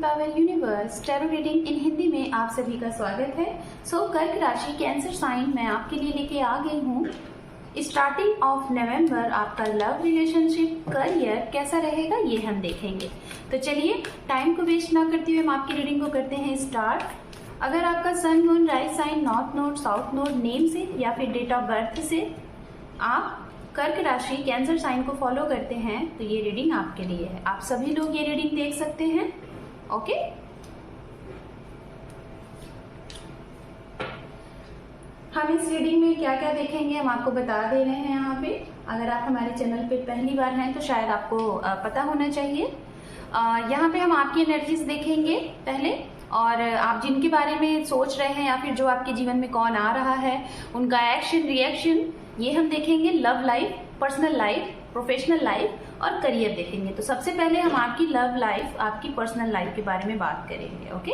Power universe tarot reading in Hindi में आप सभी का स्वागत है। कर्क राशि कैंसर साइन मैं आपके लिए लेके आ गई हूँ। स्टार्टिंग ऑफ नवंबर आपका लव, रिलेशनशिप, करियर कैसा रहेगा ये हम देखेंगे। तो चलिए टाइम को वेस्ट ना करते हुए हम आपकी रीडिंग को करते हैं स्टार्ट। अगर आपका sun, moon, rise sign, north node, south node name से या फिर डेट ऑफ बर्थ से आप कर्क राशि कैंसर साइन को फॉलो करते हैं तो ये रीडिंग आपके लिए है। आप सभी लोग ये रीडिंग देख सकते हैं। ओके, हम इस रीडिंग में क्या क्या देखेंगे हम आपको बता दे रहे हैं यहाँ पे। अगर आप हमारे चैनल पे पहली बार हैं तो शायद आपको पता होना चाहिए। यहाँ पे हम आपकी एनर्जीज देखेंगे पहले, और आप जिनके बारे में सोच रहे हैं या फिर जो आपके जीवन में कौन आ रहा है उनका एक्शन रिएक्शन ये हम देखेंगे। Love life, personal life, professional life और करियर देखेंगे। तो सबसे पहले हम आपकी लव लाइफ, आपकी पर्सनल लाइफ के बारे में बात करेंगे। ओके,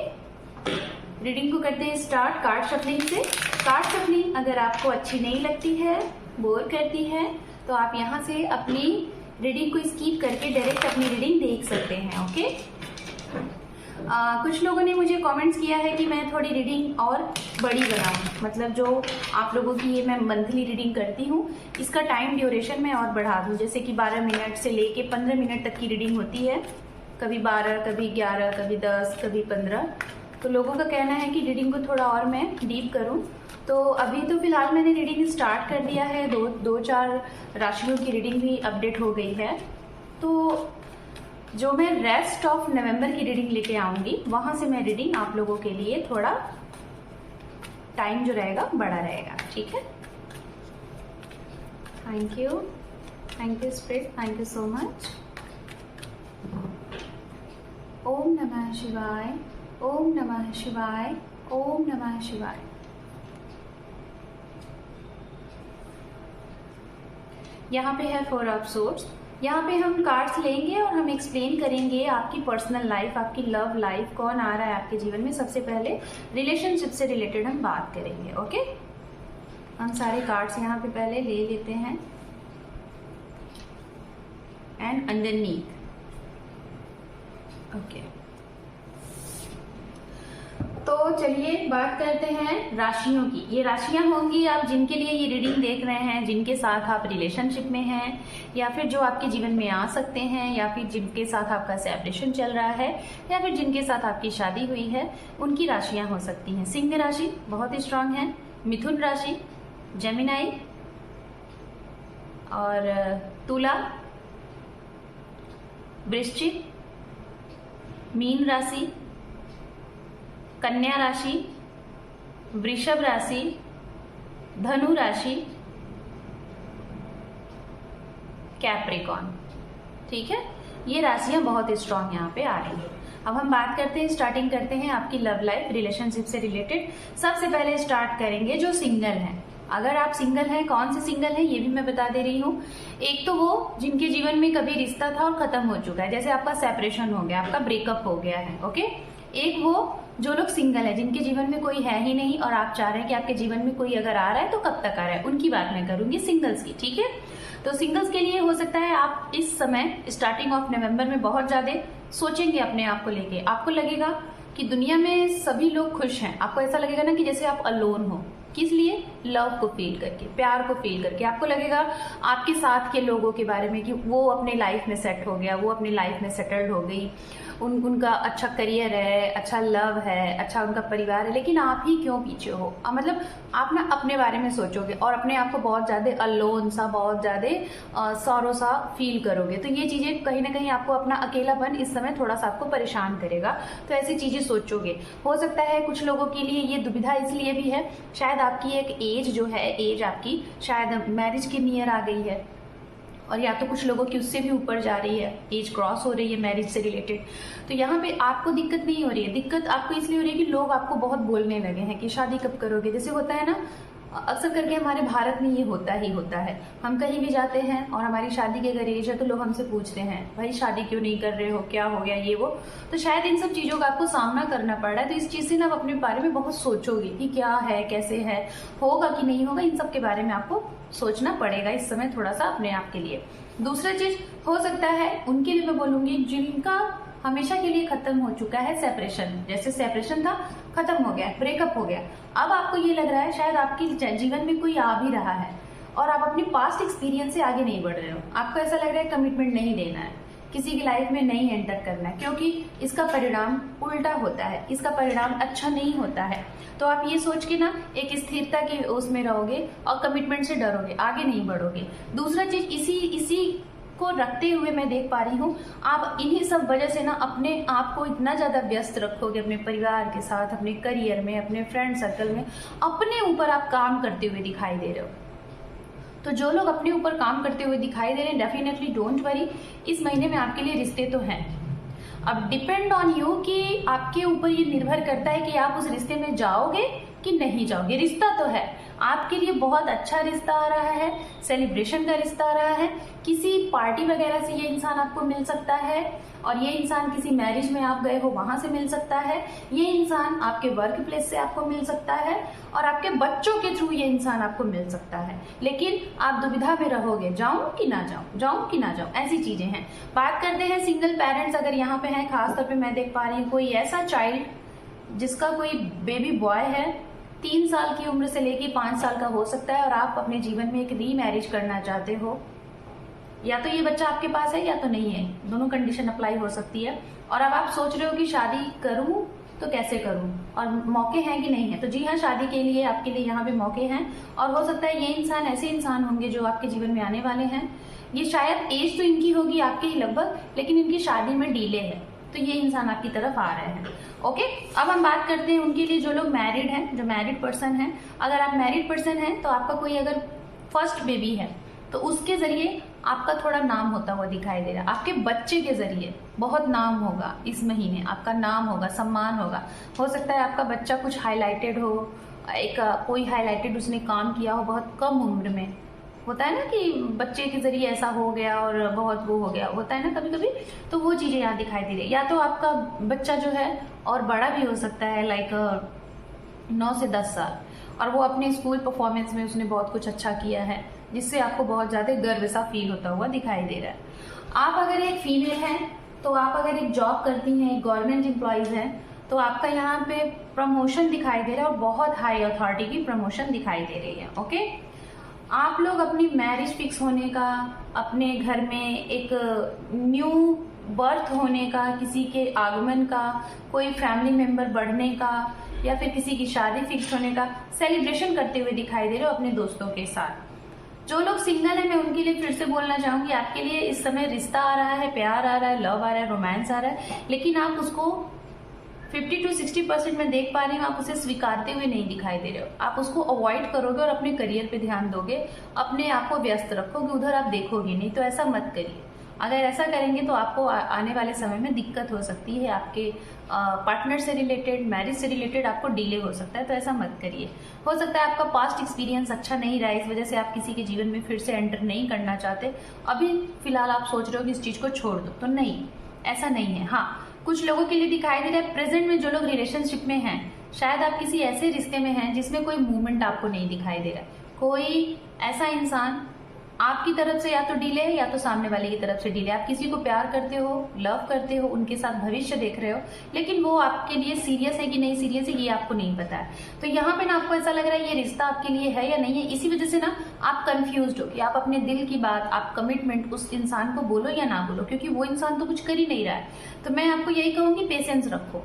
रीडिंग को करते हैं स्टार्ट कार्ड शफलिंग से। कार्ड शफलिंग अगर आपको अच्छी नहीं लगती है, बोर करती है, तो आप यहाँ से अपनी रीडिंग को स्किप करके डायरेक्ट अपनी रीडिंग देख सकते हैं। ओके, कुछ लोगों ने मुझे कमेंट्स किया है कि मैं थोड़ी रीडिंग और बड़ी बनाऊं, मतलब जो आप लोगों की ये मैं मंथली रीडिंग करती हूँ इसका टाइम ड्यूरेशन मैं और बढ़ा दूं, जैसे कि 12 मिनट से लेके 15 मिनट तक की रीडिंग होती है, कभी 12, कभी 11, कभी 10, कभी 15। तो लोगों का कहना है कि रीडिंग को थोड़ा और मैं डीप करूँ। तो अभी तो फिलहाल मैंने रीडिंग स्टार्ट कर दिया है, दो चार राशियों की रीडिंग भी अपडेट हो गई है। तो जो मैं रेस्ट ऑफ नवंबर की रीडिंग लेके आऊंगी वहां से मैं रीडिंग आप लोगों के लिए थोड़ा टाइम जो रहेगा बड़ा रहेगा। ठीक है, thank you spirit, thank you so much. ओम नमः शिवाय, ओम नमः शिवाय, ओम नमः शिवाय। यहाँ पे है 4 ऑफ सोर्ड्स। यहाँ पे हम कार्ड्स लेंगे और हम एक्सप्लेन करेंगे आपकी पर्सनल लाइफ, आपकी लव लाइफ, कौन आ रहा है आपके जीवन में। सबसे पहले रिलेशनशिप से रिलेटेड हम बात करेंगे। ओके, हम सारे कार्ड्स यहाँ पे पहले ले लेते हैं एंड अंडरनीथ। ओके, तो चलिए बात करते हैं राशियों की। ये राशियां होंगी आप जिनके लिए ये रीडिंग देख रहे हैं, जिनके साथ आप रिलेशनशिप में हैं या फिर जो आपके जीवन में आ सकते हैं या फिर जिनके साथ आपका सेपरेशन चल रहा है या फिर जिनके साथ आपकी शादी हुई है, उनकी राशियां हो सकती हैं। सिंह राशि बहुत ही स्ट्रांग है, मिथुन राशि, जेमिनाई और तुला, वृश्चिक, मीन राशि, कन्या राशि, वृषभ राशि, धनु राशि, कैप्रिकॉर्न। ठीक है, ये राशियां बहुत स्ट्रांग यहाँ पे आ रही है। अब हम बात करते हैं, स्टार्टिंग करते हैं आपकी लव लाइफ, रिलेशनशिप से रिलेटेड। सबसे पहले स्टार्ट करेंगे जो सिंगल हैं। अगर आप सिंगल हैं, कौन से सिंगल हैं ये भी मैं बता दे रही हूँ। एक तो वो जिनके जीवन में कभी रिश्ता था और खत्म हो चुका है, जैसे आपका सेपरेशन हो गया, आपका ब्रेकअप हो गया है। ओके, एक वो जो लोग सिंगल है, जिनके जीवन में कोई है ही नहीं और आप चाह रहे हैं कि आपके जीवन में कोई अगर आ रहा है तो कब तक आ रहा है, उनकी बात मैं करूंगी, सिंगल्स की। ठीक है, तो सिंगल्स के लिए हो सकता है आप इस समय स्टार्टिंग ऑफ नवंबर में बहुत ज्यादा सोचेंगे अपने आप को लेके। आपको लगेगा कि दुनिया में सभी लोग खुश हैं, आपको ऐसा लगेगा ना कि जैसे आप अलोन हो। किस लिए? लव को फील करके, प्यार को फील करके। आपको लगेगा आपके साथ के लोगों के बारे में कि वो अपने लाइफ में सेट हो गया, वो अपनी लाइफ में सेटल्ड हो गई, उनका अच्छा करियर है, अच्छा लव है, अच्छा उनका परिवार है, लेकिन आप ही क्यों पीछे हो? मतलब आप ना अपने बारे में सोचोगे और अपने आप को बहुत ज्यादा अलोन सा, बहुत ज्यादा सॉरो सा फील करोगे। तो ये चीजें कहीं ना कहीं आपको, अपना अकेलापन इस समय थोड़ा सा आपको परेशान करेगा। तो ऐसी चीजें सोचोगे। हो सकता है कुछ लोगों के लिए ये दुविधा इसलिए भी है, शायद आपकी एक एज जो है, एज आपकी शायद मैरिज के नियर आ गई है, और या तो कुछ लोगों की उससे भी ऊपर जा रही है, एज क्रॉस हो रही है मैरिज से रिलेटेड। तो यहाँ पे आपको दिक्कत नहीं हो रही है। दिक्कत आपको इसलिए हो रही है कि लोग आपको बहुत बोलने लगे हैं कि शादी कब करोगे। जैसे होता है ना, अक्सर करके हमारे भारत में ये होता ही होता है। हम कहीं भी जाते हैं और हमारी शादी की अगर एज है तो लोग हमसे पूछते हैं, भाई शादी क्यों नहीं कर रहे हो, क्या हो गया, ये वो। तो शायद इन सब चीजों का आपको सामना करना पड़ रहा है। तो इस चीज से ना आप अपने बारे में बहुत सोचोगे कि क्या है, कैसे है, होगा कि नहीं होगा। इन सब के बारे में आपको सोचना पड़ेगा इस समय थोड़ा सा अपने आप के लिए। दूसरा चीज हो सकता है उनके लिए मैं बोलूंगी जिनका हमेशा के लिए खत्म हो चुका है, सेपरेशन, जैसे सेपरेशन था खत्म हो गया, ब्रेकअप हो गया। अब आपको ये लग रहा है शायद आपके जीवन में कोई आ भी रहा है और आप अपनी पास्ट एक्सपीरियंस से आगे नहीं बढ़ रहे हो। आपको ऐसा लग रहा है कमिटमेंट नहीं लेना है, किसी की लाइफ में नहीं एंटर करना है, क्योंकि इसका परिणाम उल्टा होता है, इसका परिणाम अच्छा नहीं होता है। तो आप ये सोच के ना एक स्थिरता के उसमें रहोगे और कमिटमेंट से डरोगे, आगे नहीं बढ़ोगे। दूसरा चीज इसी को रखते हुए मैं देख पा रही हूँ आप इन्हीं सब वजह से ना अपने आप को इतना ज्यादा व्यस्त रखोगे अपने परिवार के साथ, अपने करियर में, अपने फ्रेंड सर्कल में, अपने ऊपर आप काम करते हुए दिखाई दे रहे हो। तो जो लोग अपने ऊपर काम करते हुए दिखाई दे रहे हैं, डेफिनेटली डोंट वरी, इस महीने में आपके लिए रिश्ते तो हैं। अब डिपेंड ऑन यू कि आपके ऊपर ये निर्भर करता है कि आप उस रिश्ते में जाओगे कि नहीं जाओगे। रिश्ता तो है, आपके लिए बहुत अच्छा रिश्ता आ रहा है, सेलिब्रेशन का रिश्ता आ रहा है, किसी पार्टी वगैरह से ये इंसान आपको मिल सकता है, और ये इंसान किसी मैरिज में आप गए हो वहां से मिल सकता है, ये इंसान आपके वर्क प्लेस से आपको मिल सकता है, और आपके बच्चों के थ्रू ये इंसान आपको मिल सकता है। लेकिन आप दुविधा में रहोगे, जाऊं कि ना जाऊं, जाऊं कि ना जाऊं, ऐसी चीजें हैं। बात करते हैं सिंगल पेरेंट्स अगर यहाँ पे हैं, खासतौर पे मैं देख पा रही हूँ कोई ऐसा चाइल्ड जिसका कोई बेबी बॉय है, 3 साल की उम्र से लेके 5 साल का हो सकता है, और आप अपने जीवन में एक रीमैरिज करना चाहते हो। या तो ये बच्चा आपके पास है या तो नहीं है, दोनों कंडीशन अप्लाई हो सकती है। और अब आप सोच रहे हो कि शादी करूं तो कैसे करूं और मौके हैं कि नहीं है। तो जी हाँ, शादी के लिए आपके लिए यहाँ पे मौके हैं, और हो सकता है ये इंसान ऐसे इंसान होंगे जो आपके जीवन में आने वाले हैं। ये शायद एज तो इनकी होगी आपके ही लगभग, लेकिन इनकी शादी में डिले है, तो ये इंसान आपकी तरफ आ रहे हैं। ओके, अब हम बात करते हैं उनके लिए जो लोग मैरिड हैं, जो मैरिड पर्सन हैं। अगर आप मैरिड पर्सन हैं तो आपका कोई अगर फर्स्ट बेबी है तो उसके जरिए आपका थोड़ा नाम होता हुआ दिखाई दे रहा है। आपके बच्चे के जरिए बहुत नाम होगा इस महीने, आपका नाम होगा, सम्मान होगा। हो सकता है आपका बच्चा कुछ हाईलाइटेड हो, एक कोई हाईलाइटेड उसने काम किया हो बहुत कम उम्र में। होता है ना कि बच्चे के जरिए ऐसा हो गया और बहुत वो हो गया, होता है ना कभी कभी, तो वो चीजें यहाँ दिखाई दे रही है। या तो आपका बच्चा जो है और बड़ा भी हो सकता है, लाइक 9 से 10 साल, और वो अपने स्कूल परफॉर्मेंस में उसने बहुत कुछ अच्छा किया है, जिससे आपको बहुत ज्यादा गर्व सा फील होता हुआ दिखाई दे रहा है। आप अगर एक फीमेल हैं तो आप अगर एक जॉब करती हैं, गवर्नमेंट एम्प्लॉयज हैं, तो आपका यहाँ पे प्रमोशन दिखाई दे रहा है और बहुत हाई अथॉरिटी की प्रमोशन दिखाई दे रही है। ओके, आप लोग अपनी मैरिज फिक्स होने का, अपने घर में एक न्यू बर्थ होने का, किसी के आगमन का, कोई फैमिली मेंबर बढ़ने का, या फिर किसी की शादी फिक्स होने का सेलिब्रेशन करते हुए दिखाई दे रहे हो अपने दोस्तों के साथ। जो लोग सिंगल है, मैं उनके लिए फिर से बोलना चाहूंगी, आपके लिए इस समय रिश्ता आ रहा है, प्यार आ रहा है, लव आ रहा है, रोमांस आ रहा है, लेकिन आप उसको 50 to 60% में देख पा रही हूँ, आप उसे स्वीकारते हुए नहीं दिखाई दे रहे हो। आप उसको अवॉइड करोगे और अपने करियर पे ध्यान दोगे, अपने आप को व्यस्त रखोगे, उधर आप देखोगे नहीं। तो ऐसा मत करिए। अगर ऐसा करेंगे तो आपको आने वाले समय में दिक्कत हो सकती है, आपके पार्टनर से रिलेटेड, मैरिज से रिलेटेड आपको डिले हो सकता है, तो ऐसा मत करिए। हो सकता है आपका पास्ट एक्सपीरियंस अच्छा नहीं रहा, इस वजह से आप किसी के जीवन में फिर से एंटर नहीं करना चाहते। अभी फिलहाल आप सोच रहे हो कि इस चीज को छोड़ दो, तो नहीं, ऐसा नहीं है। हाँ, कुछ लोगों के लिए दिखाई दे रहा है प्रेजेंट में जो लोग रिलेशनशिप में हैं, शायद आप किसी ऐसे रिश्ते में हैं जिसमें कोई मूवमेंट आपको नहीं दिखाई दे रहा है। कोई ऐसा इंसान आपकी तरफ से या तो डिले है या तो सामने वाले की तरफ से डिले। आप किसी को प्यार करते हो, लव करते हो, उनके साथ भविष्य देख रहे हो, लेकिन वो आपके लिए सीरियस है कि नहीं सीरियस है ये आपको नहीं पता है। तो यहाँ पे ना आपको ऐसा लग रहा है ये रिश्ता आपके लिए है या नहीं है। इसी वजह से ना आप कंफ्यूज्ड हो कि आप अपने दिल की बात, आप कमिटमेंट उस इंसान को बोलो या ना बोलो, क्योंकि वो इंसान तो कुछ कर ही नहीं रहा है। तो मैं आपको यही कहूंगी, पेशेंस रखो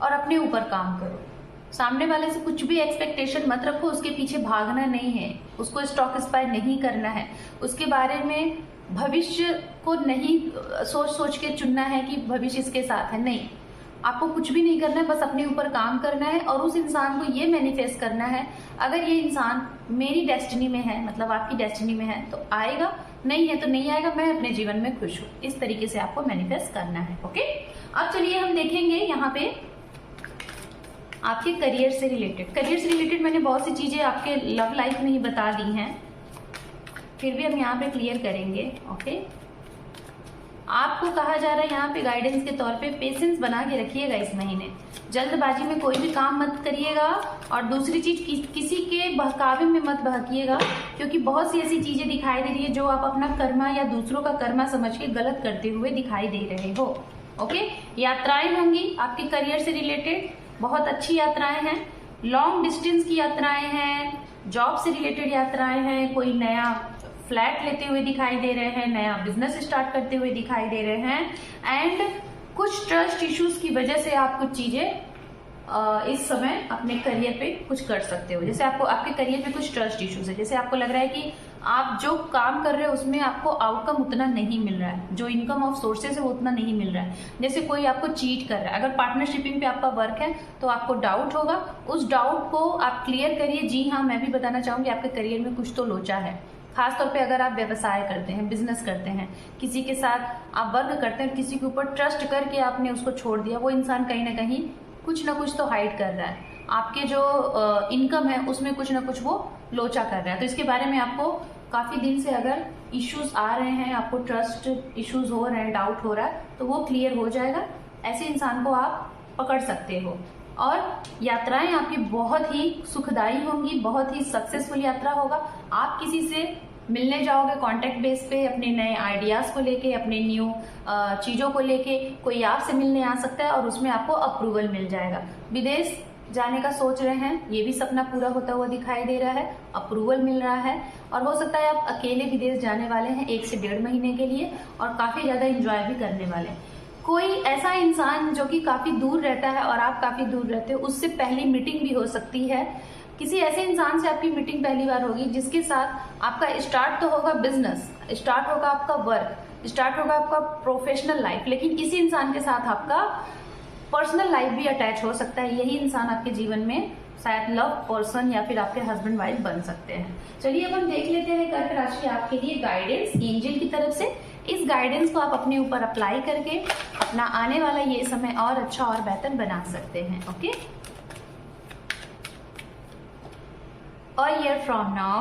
और अपने ऊपर काम करो। सामने वाले से कुछ भी एक्सपेक्टेशन मत रखो, उसके पीछे भागना नहीं है, उसको स्टॉक स्पाई नहीं करना है, उसके बारे में भविष्य को नहीं सोच सोच के चुनना है कि भविष्य इसके साथ है। नहीं, आपको कुछ भी नहीं करना है, बस अपने ऊपर काम करना है और उस इंसान को ये मैनिफेस्ट करना है, अगर ये इंसान मेरी डेस्टिनी में है, मतलब आपकी डेस्टिनी में है तो आएगा, नहीं है तो नहीं आएगा, मैं अपने जीवन में खुश हूँ। इस तरीके से आपको मैनिफेस्ट करना है। ओके, अब चलिए हम देखेंगे यहाँ पे आपके करियर से रिलेटेड। करियर से रिलेटेड मैंने बहुत सी चीजें आपके लव लाइफ में ही बता दी हैं, फिर भी हम यहाँ पे क्लियर करेंगे। ओके, आपको कहा जा रहा है यहाँ पे गाइडेंस के तौर पे पेशेंस बना के रखिएगा इस महीने, जल्दबाजी में कोई भी काम मत करिएगा, और दूसरी चीज किसी के बहकावे में मत बहकिएगा, क्योंकि बहुत सी ऐसी चीजें दिखाई दे रही है जो आप अपना कर्मा या दूसरों का कर्मा समझ के गलत करते हुए दिखाई दे रहे हो। ओके, यात्राएं होंगी आपके करियर से रिलेटेड, बहुत अच्छी यात्राएं हैं, लॉन्ग डिस्टेंस की यात्राएं हैं, जॉब से रिलेटेड यात्राएं हैं, कोई नया फ्लैट लेते हुए दिखाई दे रहे हैं, नया बिजनेस स्टार्ट करते हुए दिखाई दे रहे हैं, एंड कुछ ट्रस्ट इश्यूज की वजह से आप कुछ चीजें इस समय अपने करियर पे कुछ कर सकते हो। जैसे आपको आपके करियर पे कुछ ट्रस्ट इश्यूज है, जैसे आपको लग रहा है कि आप जो काम कर रहे हो उसमें आपको आउटकम उतना नहीं मिल रहा है, जो इनकम ऑफ सोर्सेज है वो उतना नहीं मिल रहा है, जैसे कोई आपको चीट कर रहा है। अगर पार्टनरशिपिंग पे आपका वर्क है तो आपको डाउट होगा, उस डाउट को आप क्लियर करिए। जी हाँ, मैं भी बताना चाहूंगी आपके करियर में कुछ तो लोचा है, खासतौर पे अगर आप व्यवसाय करते हैं, बिजनेस करते हैं, किसी के साथ आप वर्क करते हैं, किसी के ऊपर ट्रस्ट करके आपने उसको छोड़ दिया, वो इंसान कहीं ना कहीं कुछ ना कुछ तो हाइड कर रहा है, आपके जो इनकम है उसमें कुछ ना कुछ वो लोचा कर रहा है। तो इसके बारे में आपको काफी दिन से अगर इश्यूज आ रहे हैं, आपको ट्रस्ट इश्यूज हो रहे हैं, डाउट हो रहा है, तो वो क्लियर हो जाएगा। ऐसे इंसान को आप पकड़ सकते हो और यात्राएं आपकी बहुत ही सुखदायी होंगी, बहुत ही सक्सेसफुल यात्रा होगा। आप किसी से मिलने जाओगे कॉन्टेक्ट बेस पे, अपने नए आइडियाज को लेके, अपने न्यू चीजों को लेके कोई आपसे मिलने आ सकता है और उसमें आपको अप्रूवल मिल जाएगा। विदेश जाने का सोच रहे हैं, ये भी सपना पूरा होता हुआ दिखाई दे रहा है, अप्रूवल मिल रहा है, और हो सकता है आप अकेले विदेश जाने वाले हैं 1 से 1.5 महीने के लिए और काफी ज्यादा एंजॉय भी करने वाले हैं। कोई ऐसा इंसान जो कि काफी दूर रहता है और आप काफी दूर रहते हो, उससे पहली मीटिंग भी हो सकती है। किसी ऐसे इंसान से आपकी मीटिंग पहली बार होगी जिसके साथ आपका स्टार्ट तो होगा बिजनेस, स्टार्ट होगा आपका वर्क, स्टार्ट होगा आपका प्रोफेशनल लाइफ, लेकिन इसी इंसान के साथ आपका पर्सनल लाइफ भी अटैच हो सकता है। यही इंसान आपके जीवन में शायद लव पर्सन या फिर आपके हस्बैंड वाइफ बन सकते हैं। चलिए अब हम देख लेते हैं कर्क राशि आपके लिए गाइडेंस एंजल की तरफ से। इस गाइडेंस को आप अपने ऊपर अप्लाई करके अपना आने वाला ये समय और अच्छा और बेहतर बना सकते हैं। Okay, a year from now,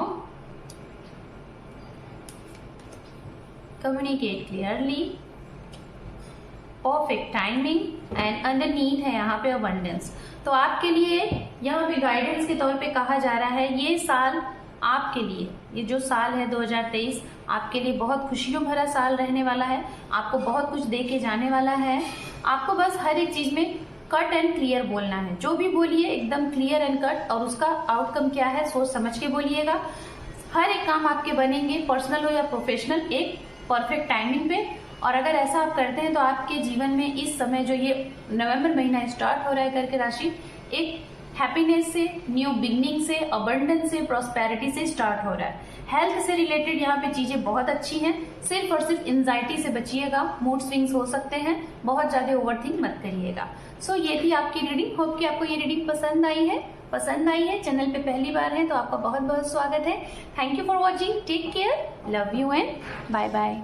communicate clearly, perfect timing and underneath है यहाँ पे abundance। तो आपके लिए यहाँ पे गाइडेंस के तौर पे कहा जा रहा है ये साल आपके लिए, ये जो साल है 2023 आपके लिए बहुत खुशियों भरा साल रहने वाला है। आपको बहुत कुछ दे के जाने वाला है। आपको बस हर एक चीज में कट एंड क्लियर बोलना है, जो भी बोलिए एकदम क्लियर एंड कट, और उसका आउटकम क्या है सोच समझ के बोलिएगा। हर एक काम आपके बनेंगे, पर्सनल हो या प्रोफेशनल, एक परफेक्ट टाइमिंग पे। और अगर ऐसा आप करते हैं तो आपके जीवन में इस समय जो ये नवंबर महीना स्टार्ट हो रहा है कर्क राशि, एक हैप्पीनेस से, न्यू बिगनिंग से, अबंडेंस से, प्रॉस्पेरिटी से स्टार्ट हो रहा है। हेल्थ से रिलेटेड यहाँ पे चीजें बहुत अच्छी हैं। सिर्फ और सिर्फ एंजाइटी से बचिएगा, मूड स्विंग्स हो सकते हैं, बहुत ज्यादा ओवरथिंक मत करिएगा। सो ये थी आपकी रीडिंग। होप कि आपको ये रीडिंग पसंद आई है। चैनल पे पहली बार है तो आपका बहुत बहुत स्वागत है। Thank you for watching, take care, love you and bye bye.